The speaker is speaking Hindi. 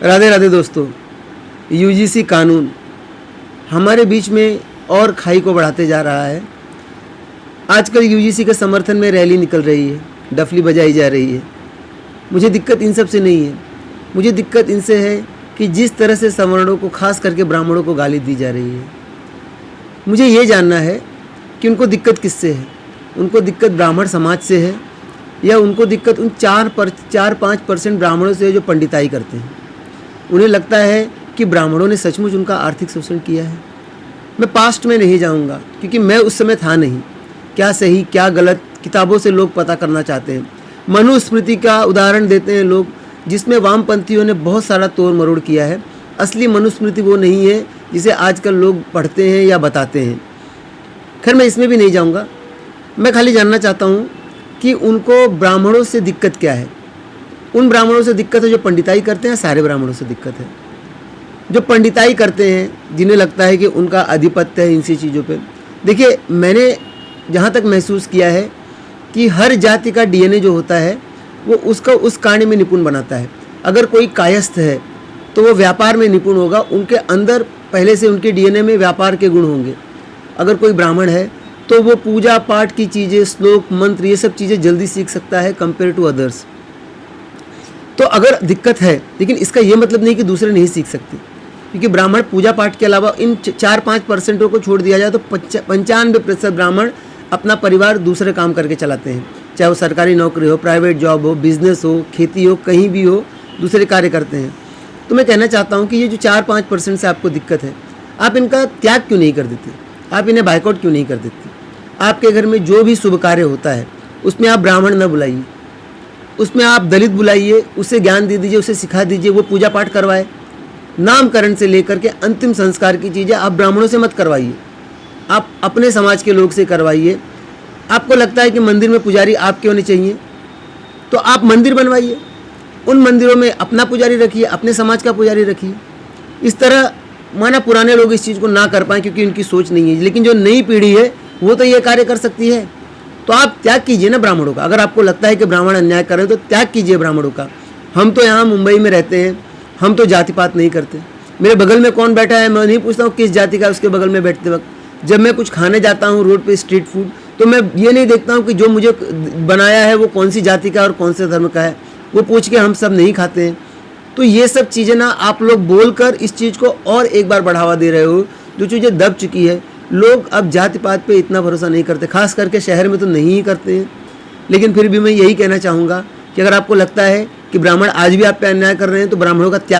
राधे राधे दोस्तों। यूजीसी कानून हमारे बीच में और खाई को बढ़ाते जा रहा है। आजकल यूजीसी के समर्थन में रैली निकल रही है, डफली बजाई जा रही है। मुझे दिक्कत इन सब से नहीं है, मुझे दिक्कत इनसे है कि जिस तरह से सवर्णों को, खास करके ब्राह्मणों को गाली दी जा रही है। मुझे ये जानना है कि उनको दिक्कत किससे है। उनको दिक्कत ब्राह्मण समाज से है या उनको दिक्कत उन 4-5% ब्राह्मणों से है जो पंडिताई करते हैं। उन्हें लगता है कि ब्राह्मणों ने सचमुच उनका आर्थिक शोषण किया है। मैं पास्ट में नहीं जाऊंगा क्योंकि मैं उस समय था नहीं। क्या सही क्या गलत किताबों से लोग पता करना चाहते हैं। मनुस्मृति का उदाहरण देते हैं लोग, जिसमें वामपंथियों ने बहुत सारा तोड़ मरोड़ किया है। असली मनुस्मृति वो नहीं है जिसे आजकल लोग पढ़ते हैं या बताते हैं। खैर, मैं इसमें भी नहीं जाऊंगा। मैं खाली जानना चाहता हूँ कि उनको ब्राह्मणों से दिक्कत क्या है। उन ब्राह्मणों से दिक्कत है जो पंडिताई करते हैं, सारे ब्राह्मणों से दिक्कत है जो पंडिताई करते हैं, जिन्हें लगता है कि उनका आधिपत्य है इनसी चीज़ों पे। देखिए, मैंने जहाँ तक महसूस किया है कि हर जाति का डीएनए जो होता है वो उसका उस कार्य में निपुण बनाता है। अगर कोई कायस्थ है तो वो व्यापार में निपुण होगा, उनके अंदर पहले से उनके डीएनए में व्यापार के गुण होंगे। अगर कोई ब्राह्मण है तो वो पूजा पाठ की चीज़ें, श्लोक मंत्र, ये सब चीज़ें जल्दी सीख सकता है कंपेयर टू अदर्स। तो अगर दिक्कत है, लेकिन इसका ये मतलब नहीं कि दूसरे नहीं सीख सकते, क्योंकि ब्राह्मण पूजा पाठ के अलावा इन 4-5% को छोड़ दिया जाए तो 95% ब्राह्मण अपना परिवार दूसरे काम करके चलाते हैं। चाहे वो सरकारी नौकरी हो, प्राइवेट जॉब हो, बिजनेस हो, खेती हो, कहीं भी हो, दूसरे कार्य करते हैं। तो मैं कहना चाहता हूँ कि ये जो 4-5% से आपको दिक्कत है, आप इनका त्याग क्यों नहीं कर देते? आप इन्हें बाइकआउट क्यों नहीं कर देते? आपके घर में जो भी शुभ कार्य होता है उसमें आप ब्राह्मण न बुलाइए, उसमें आप दलित बुलाइए, उसे ज्ञान दे दीजिए, उसे सिखा दीजिए, वो पूजा पाठ करवाए। नामकरण से लेकर के अंतिम संस्कार की चीज़ें आप ब्राह्मणों से मत करवाइए, आप अपने समाज के लोग से करवाइए। आपको लगता है कि मंदिर में पुजारी आपके होने चाहिए तो आप मंदिर बनवाइए, उन मंदिरों में अपना पुजारी रखिए, अपने समाज का पुजारी रखिए। इस तरह माना पुराने लोग इस चीज़ को ना कर पाएँ क्योंकि उनकी सोच नहीं है, लेकिन जो नई पीढ़ी है वो तो ये कार्य कर सकती है। तो आप त्याग कीजिए ना ब्राह्मणों का। अगर आपको लगता है कि ब्राह्मण अन्याय कर रहे हैं तो त्याग कीजिए ब्राह्मणों का। हम तो यहाँ मुंबई में रहते हैं, हम तो जातिपात नहीं करते। मेरे बगल में कौन बैठा है मैं नहीं पूछता हूँ किस जाति का है उसके बगल में बैठते वक्त। जब मैं कुछ खाने जाता हूँ रोड पे स्ट्रीट फूड, तो मैं ये नहीं देखता हूँ कि जो मुझे बनाया है वो कौन सी जाति का और कौन से धर्म का है, वो पूछ के हम सब नहीं खाते हैं। तो ये सब चीज़ें ना आप लोग बोलकर इस चीज़ को और एक बार बढ़ावा दे रहे हो, जो चीज़ें दब चुकी है। लोग अब जाति पात पे इतना भरोसा नहीं करते, खास करके शहर में तो नहीं ही करते हैं। लेकिन फिर भी मैं यही कहना चाहूँगा कि अगर आपको लगता है कि ब्राह्मण आज भी आप पे अन्याय कर रहे हैं तो ब्राह्मणों का त्याग